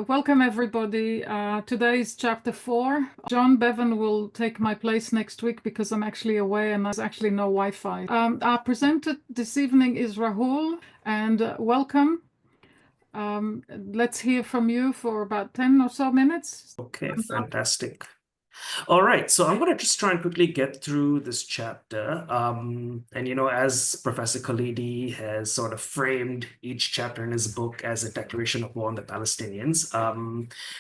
welcome everybody. Today is chapter 4. John Bevan will take my place next week because I'm actually away and there's actually no Wi-Fi. Our presenter this evening is Rahul, and welcome. Let's hear from you for about 10 or so minutes. Okay, fantastic. All right, so I'm going to just try and quickly get through this chapter. And, as Professor Khalidi has sort of framed each chapter in his book as a declaration of war on the Palestinians,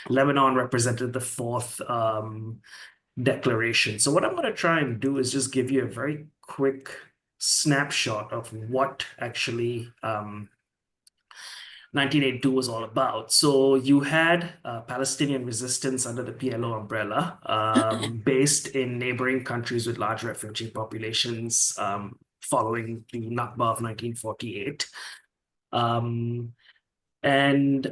Lebanon represented the fourth declaration. So what I'm going to try and do is just give you a very quick snapshot of what actually 1982 was all about. So you had Palestinian resistance under the PLO umbrella, based in neighboring countries with large refugee populations, following the Nakba of 1948.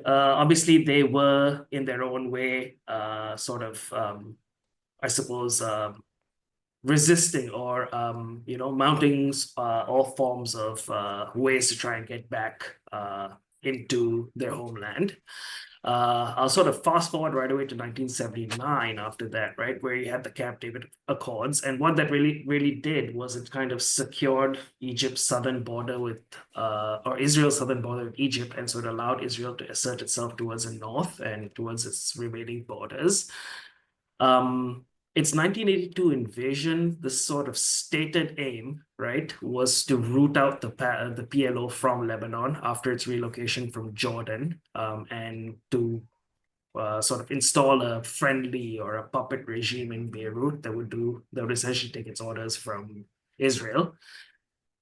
Obviously they were, in their own way, I suppose, resisting or mounting all forms of ways to try and get back into their homeland. I'll sort of fast forward right away to 1979 after that, right, where you had the Camp David Accords. And what that really did was it kind of secured Egypt's southern border with, or Israel's southern border with Egypt, and so it allowed Israel to assert itself towards the north and towards its remaining borders. Its 1982 invasion, the sort of stated aim, right, was to root out the PLO from Lebanon after its relocation from Jordan, and to sort of install a friendly or a puppet regime in Beirut that would essentially take its orders from Israel.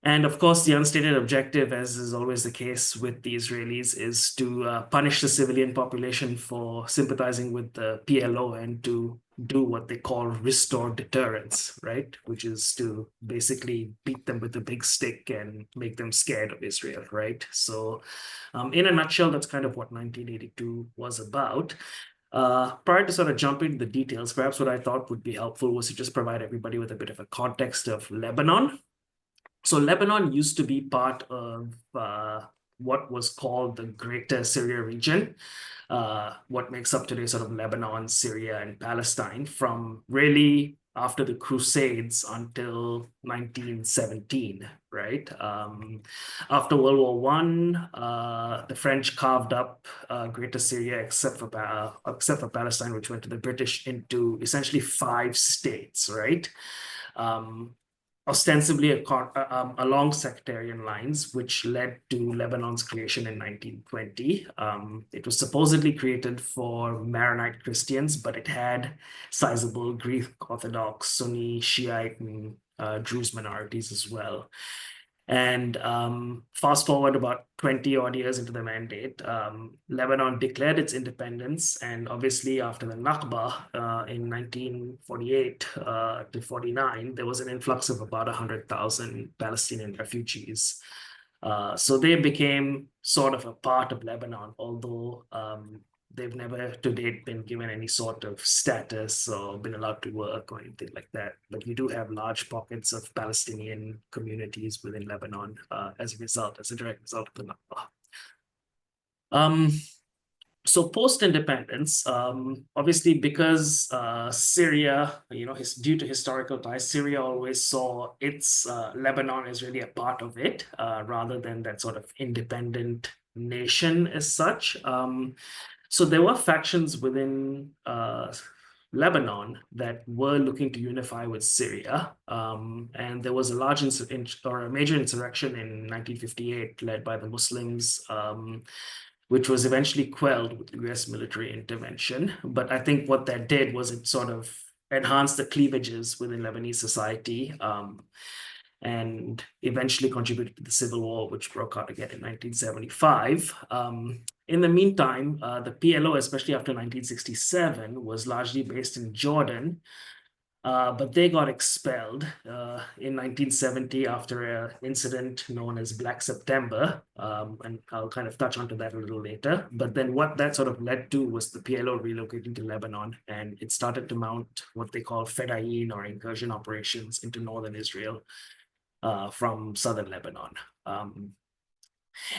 And of course, the unstated objective, as is always the case with the Israelis, is to punish the civilian population for sympathizing with the PLO and to do what they call restore deterrence, right? Which is to basically beat them with a big stick and make them scared of Israel, right? So in a nutshell, that's kind of what 1982 was about. Prior to sort of jumping into the details, perhaps what I thought would be helpful was to just provide everybody with a bit of a context of Lebanon. So Lebanon used to be part of what was called the Greater Syria region, what makes up today sort of Lebanon, Syria, and Palestine, from really after the Crusades until 1917, right? After World War I, the French carved up Greater Syria, except for Palestine, which went to the British, into essentially 5 states, right? Ostensibly along sectarian lines, which led to Lebanon's creation in 1920. It was supposedly created for Maronite Christians, but it had sizable Greek Orthodox, Sunni, Shiite, and Druze minorities as well. And fast forward about 20 odd years into the mandate, Lebanon declared its independence. And obviously after the Nakba in 1948 to 49, there was an influx of about 100,000 Palestinian refugees. So they became sort of a part of Lebanon, although they've never to date been given any sort of status or been allowed to work or anything like that. But you do have large pockets of Palestinian communities within Lebanon as a direct result of the Nakba. So post-independence, obviously because Syria, due to historical ties, Syria always saw its Lebanon as really a part of it, rather than that sort of independent nation as such. So there were factions within Lebanon that were looking to unify with Syria, and there was a major insurrection in 1958 led by the Muslims, which was eventually quelled with US military intervention. But I think what that did was it sort of enhanced the cleavages within Lebanese society, and eventually contributed to the civil war, which broke out again in 1975. In the meantime, the PLO, especially after 1967, was largely based in Jordan, but they got expelled in 1970 after an incident known as Black September, and I'll kind of touch onto that a little later. But then what that sort of led to was the PLO relocating to Lebanon, and it started to mount what they call Fedayeen or incursion operations into northern Israel from southern Lebanon.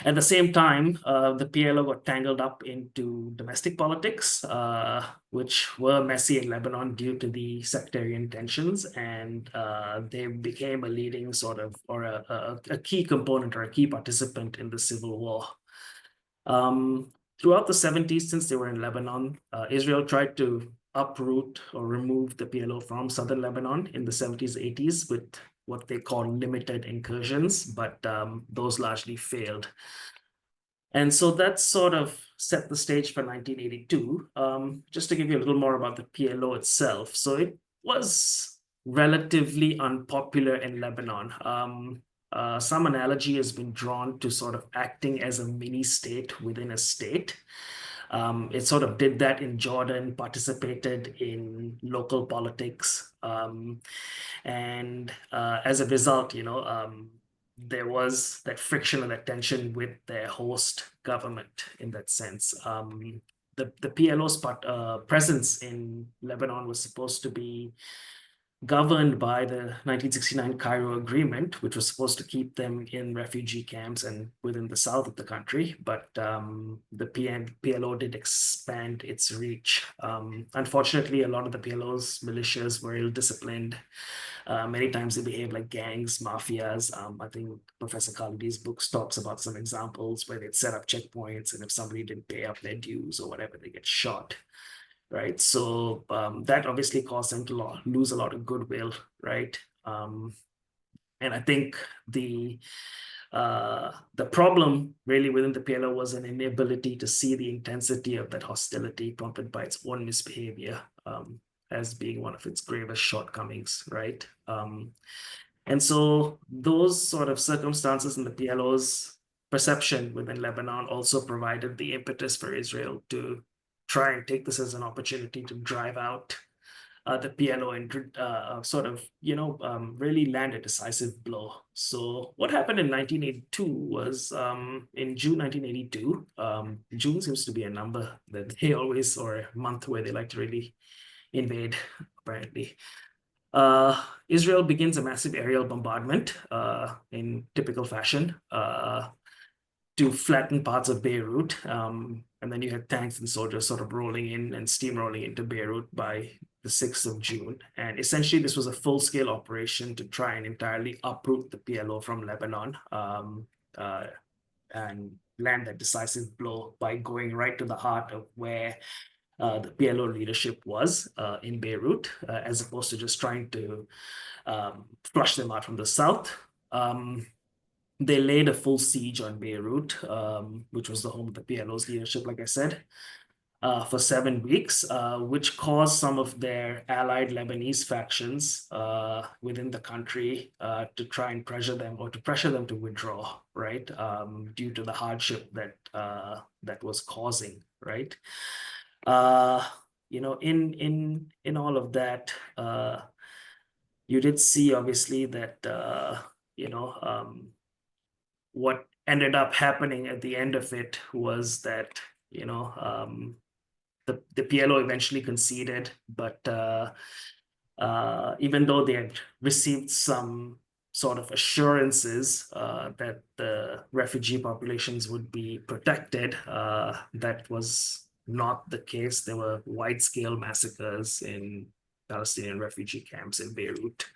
At the same time, the PLO got tangled up into domestic politics, which were messy in Lebanon due to the sectarian tensions, and they became a leading sort of, or a key component or a key participant in the civil war. Throughout the 70s, since they were in Lebanon, Israel tried to uproot or remove the PLO from southern Lebanon in the 70s, 80s with what they call limited incursions, but those largely failed. And so that sort of set the stage for 1982. Just to give you a little more about the PLO itself. So it was relatively unpopular in Lebanon. Some analogy has been drawn to sort of acting as a mini state within a state. It sort of did that in Jordan, participated in local politics, and as a result, there was that friction and that tension with their host government in that sense. The PLO's presence in Lebanon was supposed to be governed by the 1969 Cairo Agreement, which was supposed to keep them in refugee camps and within the south of the country. But the PLO did expand its reach. Unfortunately, a lot of the PLO's militias were ill-disciplined. Many times they behave like gangs, mafias. I think Professor Khalidi's books talks about some examples where they'd set up checkpoints, and if somebody didn't pay up their dues or whatever, they get shot. Right. So that obviously caused them to lose a lot of goodwill. Right. And I think the problem really within the PLO was an inability to see the intensity of that hostility prompted by its own misbehavior as being one of its gravest shortcomings. Right. And so those sort of circumstances in the PLO's perception within Lebanon also provided the impetus for Israel to try and take this as an opportunity to drive out the PLO and sort of, really land a decisive blow. So what happened in 1982 was in June 1982, June seems to be a number that they always, or a month where they like to really invade, apparently. Israel begins a massive aerial bombardment in typical fashion to flatten parts of Beirut. And then you had tanks and soldiers sort of rolling in and steamrolling into Beirut by the 6th of June. And essentially, this was a full-scale operation to try and entirely uproot the PLO from Lebanon and land that decisive blow by going right to the heart of where the PLO leadership was in Beirut, as opposed to just trying to flush them out from the south. They laid a full siege on Beirut, which was the home of the PLO's leadership, like I said, for 7 weeks, which caused some of their allied Lebanese factions within the country to try and pressure them to withdraw, right, due to the hardship that was causing, right. In all of that, you did see obviously that what ended up happening at the end of it was that the PLO eventually conceded, but even though they had received some sort of assurances that the refugee populations would be protected, that was not the case. There were wide-scale massacres in Palestinian refugee camps in Beirut.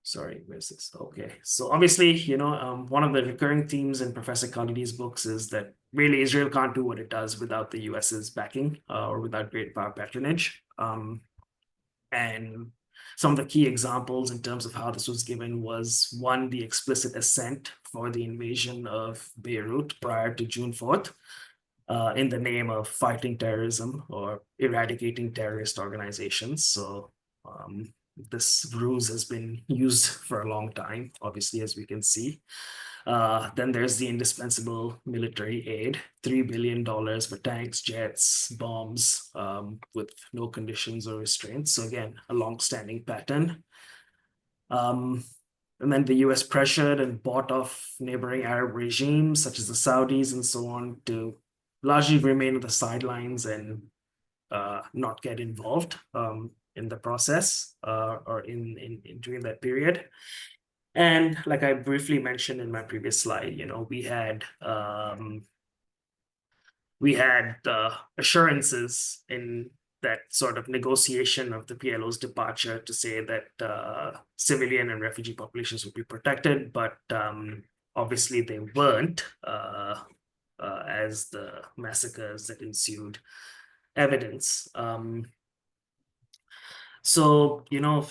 Sorry, where's this? Okay, so obviously, one of the recurring themes in Professor Khalidi's books is that really Israel can't do what it does without the US's backing or without great power patronage. And some of the key examples in terms of how this was given was, one, the explicit assent for the invasion of Beirut prior to June 4th in the name of fighting terrorism or eradicating terrorist organizations. So this ruse has been used for a long time, obviously, as we can see. Then there's the indispensable military aid, $3 billion for tanks, jets, bombs, with no conditions or restraints. So again, a long-standing pattern. And then the US pressured and bought off neighboring Arab regimes, such as the Saudis and so on, to largely remain on the sidelines and not get involved in the process or in during that period. And like I briefly mentioned in my previous slide, we had assurances in that sort of negotiation of the PLO's departure to say that civilian and refugee populations would be protected, but obviously they weren't, as the massacres that ensued evidence. So, to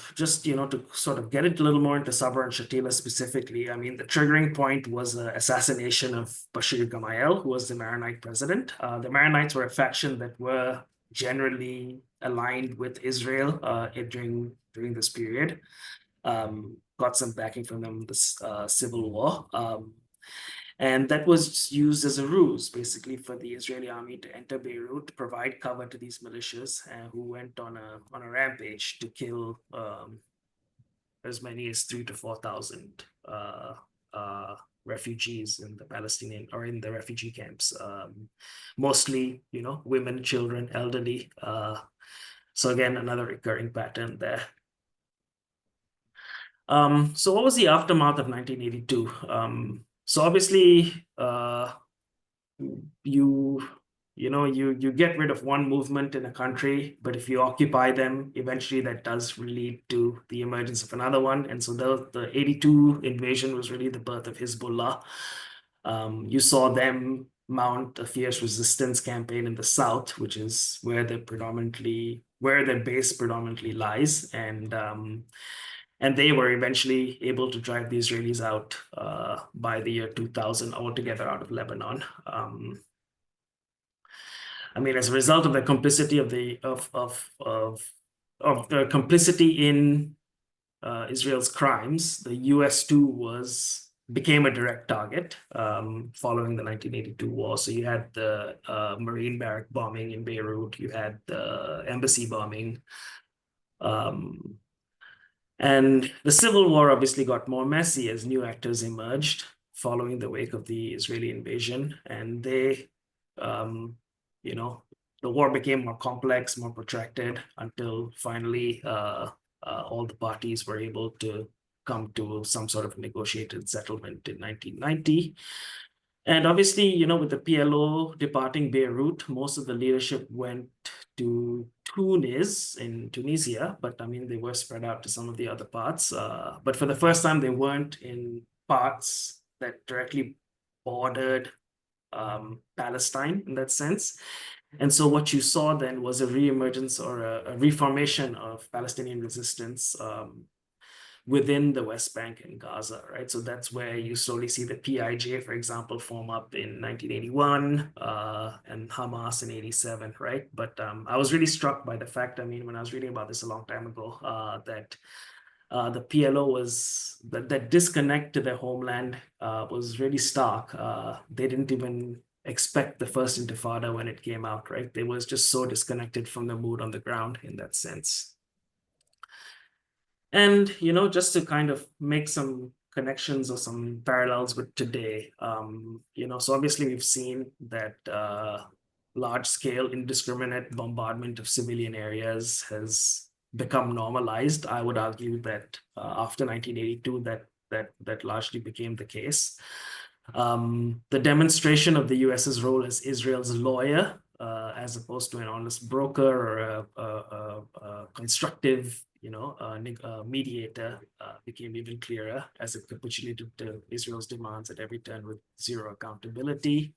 sort of get it a little more into Sabra and Shatila specifically, I mean, the triggering point was the assassination of Bashir Gemayel, who was the Maronite president. The Maronites were a faction that were generally aligned with Israel during this period. Got some backing from them in this civil war. And that was used as a ruse, basically, for the Israeli army to enter Beirut, to provide cover to these militias who went on a rampage to kill as many as 3,000 to 4,000 refugees in the Palestinian or in the refugee camps, mostly, women, children, elderly. So again, another recurring pattern there. So what was the aftermath of 1982? So obviously, you get rid of one movement in a country, but if you occupy them, eventually that does lead to the emergence of another one. And so the 82 invasion was really the birth of Hezbollah. You saw them mount a fierce resistance campaign in the south, which is where their base predominantly lies. And they were eventually able to drive the Israelis out by the year 2000 altogether out of Lebanon. I mean, as a result of the complicity of the complicity in Israel's crimes, the U.S. too became a direct target following the 1982 war. So you had the Marine barrack bombing in Beirut, you had the embassy bombing. And the civil war obviously got more messy as new actors emerged following the wake of the Israeli invasion. And the war became more complex, more protracted, until finally all the parties were able to come to some sort of negotiated settlement in 1990. And obviously, with the PLO departing Beirut, most of the leadership went to Tunis in Tunisia, but I mean, they were spread out to some of the other parts. But for the first time, they weren't in parts that directly bordered Palestine in that sense. And so what you saw then was a reemergence or a reformation of Palestinian resistance within the West Bank and Gaza, right? So that's where you slowly see the PIJ, for example, form up in 1981 and Hamas in 87, right? But I was really struck by the fact, I mean, when I was reading about this a long time ago, that the PLO that disconnect to their homeland was really stark. They didn't even expect the first intifada when it came out, right? They was just so disconnected from the mood on the ground in that sense. And, just to kind of make some connections or some parallels with today, so obviously we've seen that large scale indiscriminate bombardment of civilian areas has become normalized. I would argue that after 1982, that largely became the case. The demonstration of the US's role as Israel's lawyer, as opposed to an honest broker or a constructive, mediator, became even clearer as it capitulated to Israel's demands at every turn with zero accountability.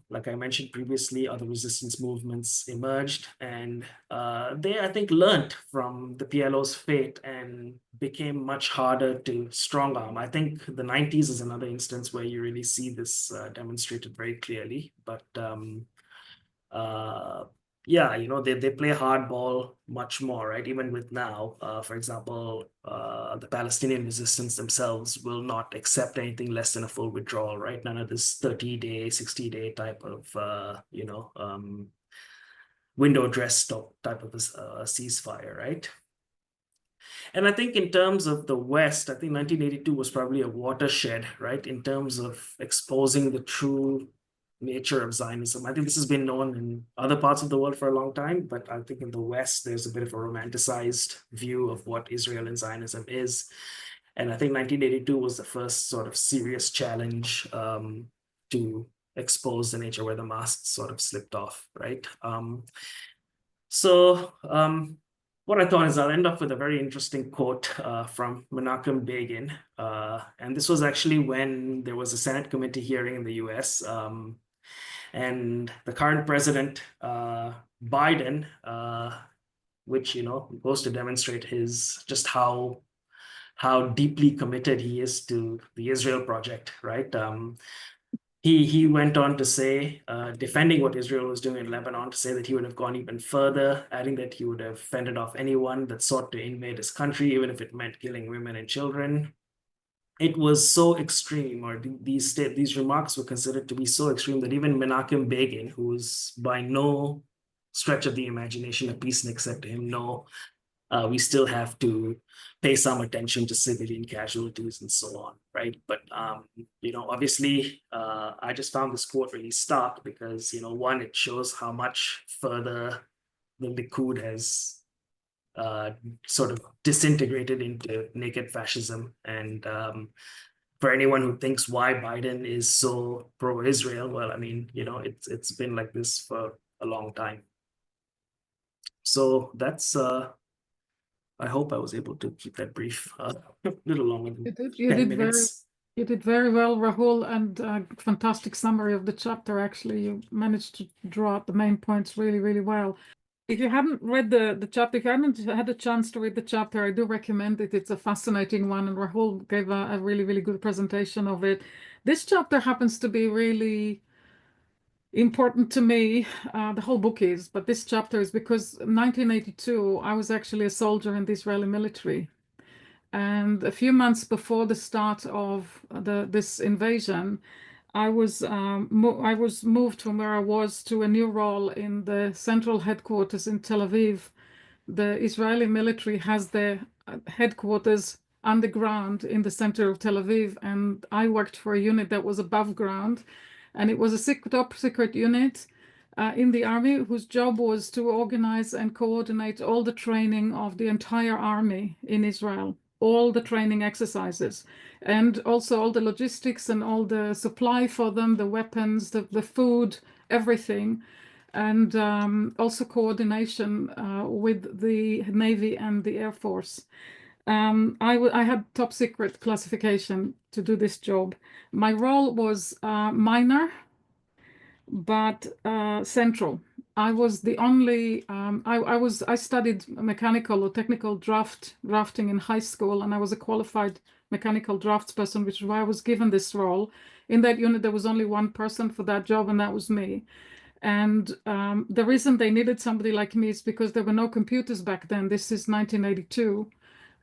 Like I mentioned previously, other resistance movements emerged, and they, I think, learned from the PLO's fate and became much harder to strong arm. I think the 90s is another instance where you really see this demonstrated very clearly. But yeah, they play hardball much more, right? Even with now, for example, the Palestinian resistance themselves will not accept anything less than a full withdrawal, right? None of this 30-day, 60-day type of, window dress type of a ceasefire, right? And I think in terms of the West, I think 1982 was probably a watershed, right? In terms of exposing the true nature of Zionism. I think this has been known in other parts of the world for a long time, but I think in the West, there's a bit of a romanticized view of what Israel and Zionism is. And I think 1982 was the first sort of serious challenge to expose the nature where the masks sort of slipped off, right? What I thought is I'll end up with a very interesting quote from Menachem Begin. And this was actually when there was a Senate committee hearing in the US. And the current president, Biden, which, goes to demonstrate just how deeply committed he is to the Israel project, right? He went on to say, defending what Israel was doing in Lebanon, to say that he would have gone even further, adding that he would have fended off anyone that sought to invade his country, even if it meant killing women and children. It was so extreme, or these remarks were considered to be so extreme that even Menachem Begin, who was by no stretch of the imagination a peacenik, said to him, no, we still have to pay some attention to civilian casualties and so on, right? But obviously, I just found this quote really stark because one, it shows how much further the Likud has sort of disintegrated into naked fascism. And for anyone who thinks why Biden is so pro-Israel, well, I mean, it's been like this for a long time. So that's I hope I was able to keep that brief a little longer than 10 minutes. You did very well, Rahul, and fantastic summary of the chapter. Actually, you managed to draw out the main points really, really well. If you haven't read the chapter, if you haven't had a chance to read the chapter, I do recommend it. It's a fascinating one, and Rahul gave a really, really good presentation of it. This chapter happens to be really important to me. The whole book is, but this chapter is because in 1982, I was actually a soldier in the Israeli military. And a few months before the start of this invasion, I was moved from where I was to a new role in the central headquarters in Tel Aviv. The Israeli military has their headquarters underground in the center of Tel Aviv, and I worked for a unit that was above ground, and it was a top secret unit in the army whose job was to organize and coordinate all the training of the entire army in Israel, all the training exercises, and also all the logistics and all the supply for them, the weapons, the food, everything, and also coordination with the Navy and the Air Force. I had top secret classification to do this job. My role was minor, but central. I was the only, I studied mechanical or technical drafting in high school, and I was a qualified mechanical draftsperson, which is why I was given this role. In that unit, there was only one person for that job, and that was me. And the reason they needed somebody like me is because there were no computers back then. This is 1982.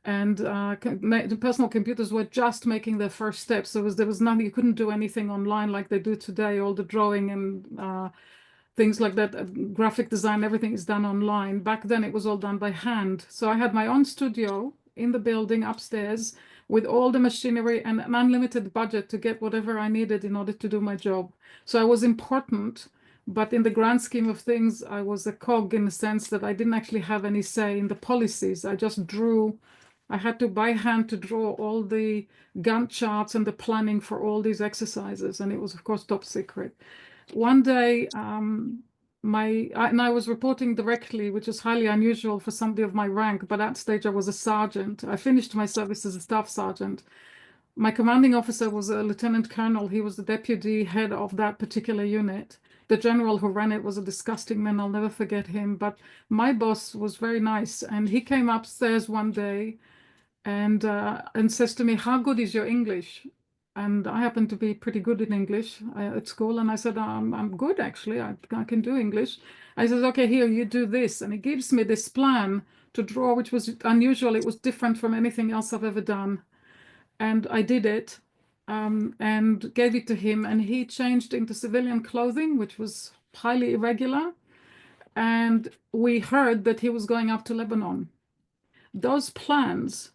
And the personal computers were just making their first steps. So there was nothing, you couldn't do anything online like they do today. All the drawing and things like that, graphic design, everything is done online. Back then it was all done by hand. So I had my own studio in the building upstairs with all the machinery and an unlimited budget to get whatever I needed in order to do my job. So I was important, but in the grand scheme of things, I was a cog in the sense that I didn't actually have any say in the policies. I just drew. I had to by hand to draw all the Gantt charts and the planning for all these exercises, and it was of course top secret. One day, and I was reporting directly, which is highly unusual for somebody of my rank, but at that stage I was a sergeant. I finished my service as a staff sergeant. My commanding officer was a lieutenant colonel. He was the deputy head of that particular unit. The general who ran it was a disgusting man. I'll never forget him. But my boss was very nice, and he came upstairs one day and says to me, "How good is your English?" And I happen to be pretty good in English at school. And I said, I'm good, actually. I can do English. I said, okay, here, you do this. And he gives me this plan to draw, which was unusual. It was different from anything else I've ever done. And I did it and gave it to him. And he changed into civilian clothing, which was highly irregular. And we heard that he was going up to Lebanon. Those plans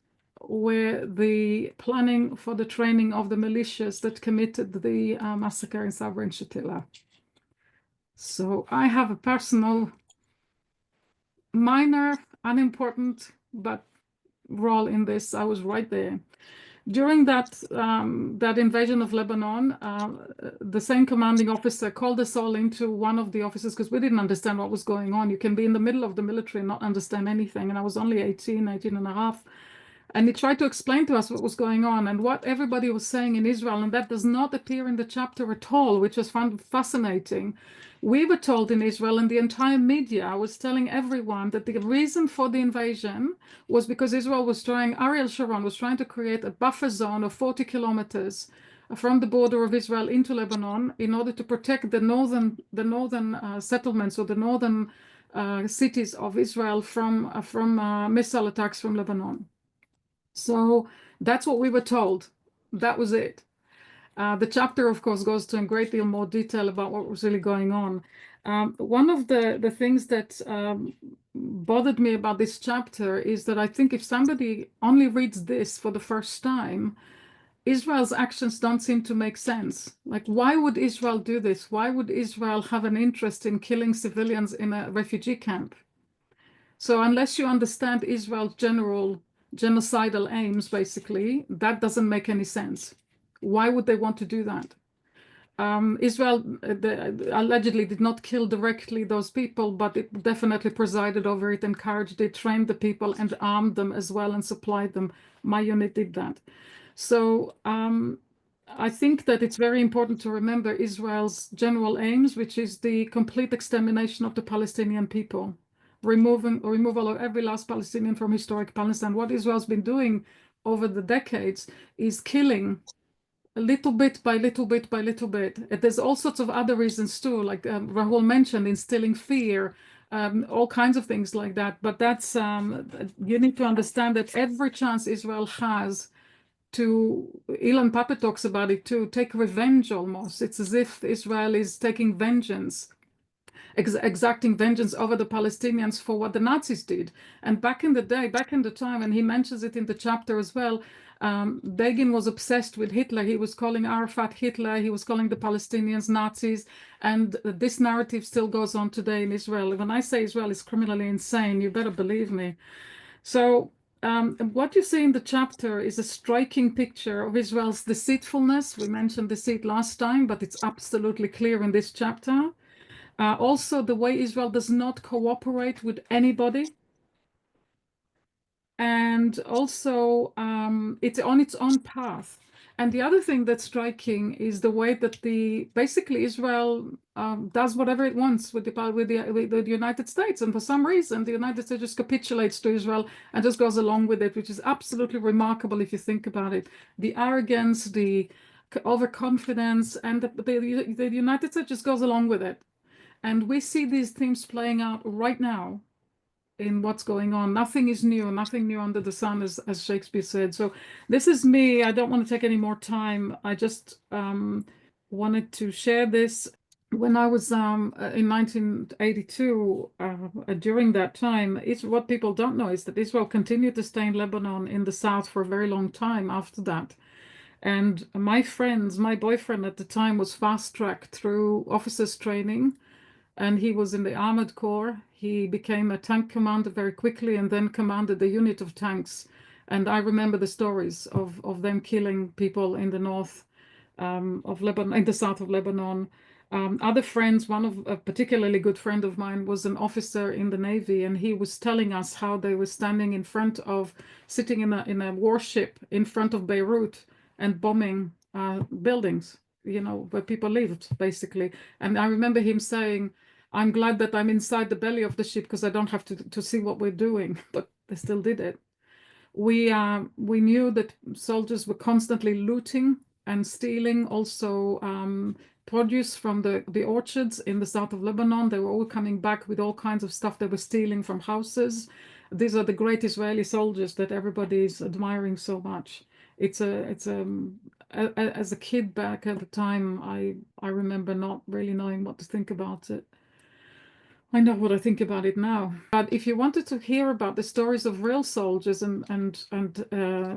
were the planning for the training of the militias that committed the massacre in Sabra and Shatila. So I have a personal, minor, unimportant, but role in this. I was right there. During that invasion of Lebanon, the same commanding officer called us all into one of the offices because we didn't understand what was going on. You can be in the middle of the military and not understand anything. And I was only 18 and a half. And he tried to explain to us what was going on and what everybody was saying in Israel. And that does not appear in the chapter at all, which was fascinating. We were told in Israel, and the entire media was telling everyone that the reason for the invasion was because Israel was Ariel Sharon was trying to create a buffer zone of 40 kilometers from the border of Israel into Lebanon in order to protect the northern settlements or the northern cities of Israel from missile attacks from Lebanon. So that's what we were told. That was it. The chapter, of course, goes to a great deal more detail about what was really going on. One of the things that bothered me about this chapter is that I think if somebody only reads this for the first time, Israel's actions don't seem to make sense. Like, why would Israel do this? Why would Israel have an interest in killing civilians in a refugee camp? So unless you understand Israel's general genocidal aims, basically, that doesn't make any sense. Why would they want to do that? Israel allegedly did not kill directly those people, but it definitely presided over it, encouraged it, trained the people, and armed them as well and supplied them. My unit did that. So I think that it's very important to remember Israel's general aims, which is the complete extermination of the Palestinian people. Removal of every last Palestinian from historic Palestine. What Israel's been doing over the decades is killing little bit by little bit by little bit. There's all sorts of other reasons too, like Rahul mentioned, instilling fear, all kinds of things like that. But that's you need to understand that every chance Israel has to, Ilan Pappé talks about it too, take revenge almost. It's as if Israel is taking vengeance. Exacting vengeance over the Palestinians for what the Nazis did. And back in the day, back in the time, and he mentions it in the chapter as well, Begin was obsessed with Hitler. He was calling Arafat Hitler. He was calling the Palestinians Nazis. And this narrative still goes on today in Israel. When I say Israel is criminally insane, you better believe me. So what you see in the chapter is a striking picture of Israel's deceitfulness. We mentioned deceit last time, but it's absolutely clear in this chapter. Also, the way Israel does not cooperate with anybody. And also, it's on its own path. And the other thing that's striking is the way that basically Israel does whatever it wants with the United States. And for some reason, the United States just capitulates to Israel and just goes along with it, which is absolutely remarkable if you think about it. The arrogance, the overconfidence, and the United States just goes along with it. And we see these themes playing out right now in what's going on. Nothing is new, nothing new under the sun, as Shakespeare said. So this is me. I don't want to take any more time. I just wanted to share this. When I was in 1982, during that time, what people don't know is that Israel continued to stay in Lebanon in the south for a very long time after that. And my boyfriend at the time was fast-tracked through officers training, and he was in the Armored Corps. He became a tank commander very quickly and then commanded a unit of tanks. And I remember the stories of them killing people in the north of Lebanon, in the south of Lebanon. Other friends, a particularly good friend of mine was an officer in the Navy, and he was telling us how they were sitting in a warship in front of Beirut and bombing buildings, where people lived, basically. And I remember him saying, I'm glad that I'm inside the belly of the ship because I don't have to see what we're doing, but they still did it. We knew that soldiers were constantly looting and stealing also produce from the orchards in the south of Lebanon. They were all coming back with all kinds of stuff they were stealing from houses. These are the great Israeli soldiers that everybody is admiring so much. As a kid back at the time, I remember not really knowing what to think about it. I know what I think about it now. But if you wanted to hear about the stories of real soldiers and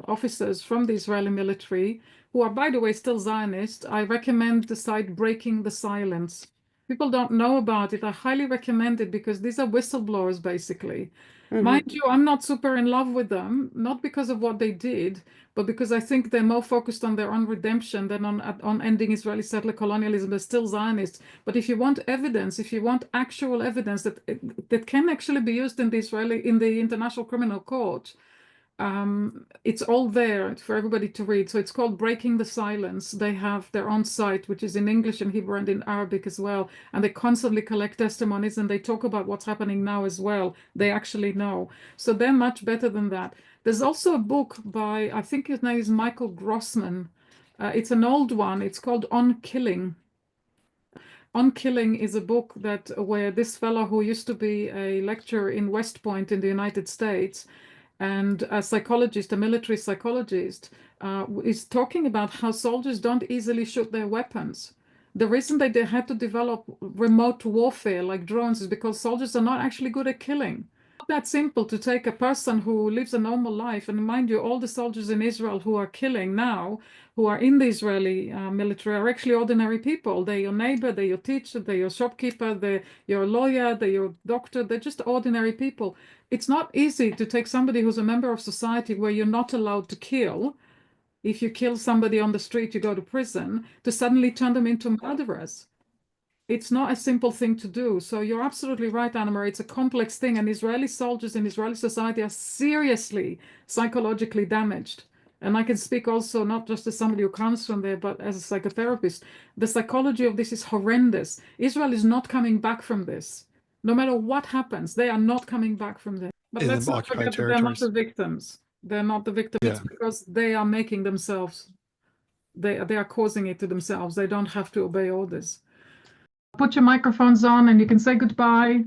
officers from the Israeli military, who are, by the way, still Zionist, I recommend the site Breaking the Silence. People don't know about it. I highly recommend it because these are whistleblowers, basically. Mind you, I'm not super in love with them, not because of what they did, but because I think they're more focused on their own redemption than on ending Israeli settler colonialism. They're still Zionists. But if you want evidence, if you want actual evidence that can actually be used in the International Criminal Court, it's all there for everybody to read. So it's called Breaking the Silence. They have their own site, which is in English and Hebrew and in Arabic as well. And they constantly collect testimonies and they talk about what's happening now as well. They actually know. So they're much better than that. There's also a book by, I think his name is Michael Grossman. It's an old one. It's called On Killing. On Killing is a book where this fellow who used to be a lecturer in West Point in the United States and a psychologist, a military psychologist, is talking about how soldiers don't easily shoot their weapons. The reason they had to develop remote warfare like drones is because soldiers are not actually good at killing. It's not that simple to take a person who lives a normal life, and mind you, all the soldiers in Israel who are killing now, who are in the Israeli military, are actually ordinary people. They're your neighbor, they're your teacher, they're your shopkeeper, they're your lawyer, they're your doctor, they're just ordinary people. It's not easy to take somebody who's a member of society where you're not allowed to kill. If you kill somebody on the street, you go to prison, to suddenly turn them into murderers. It's not a simple thing to do. So you're absolutely right, Anna-Marie. It's a complex thing. And Israeli soldiers in Israeli society are seriously psychologically damaged. And I can speak also not just as somebody who comes from there, but as a psychotherapist. The psychology of this is horrendous. Israel is not coming back from this. No matter what happens, they are not coming back from this. But In let's the not occupied forget that they're not territories. the victims. They're not the victims. Yeah. It's because they are making themselves. They are causing it to themselves. They don't have to obey orders. Put your microphones on and you can say goodbye.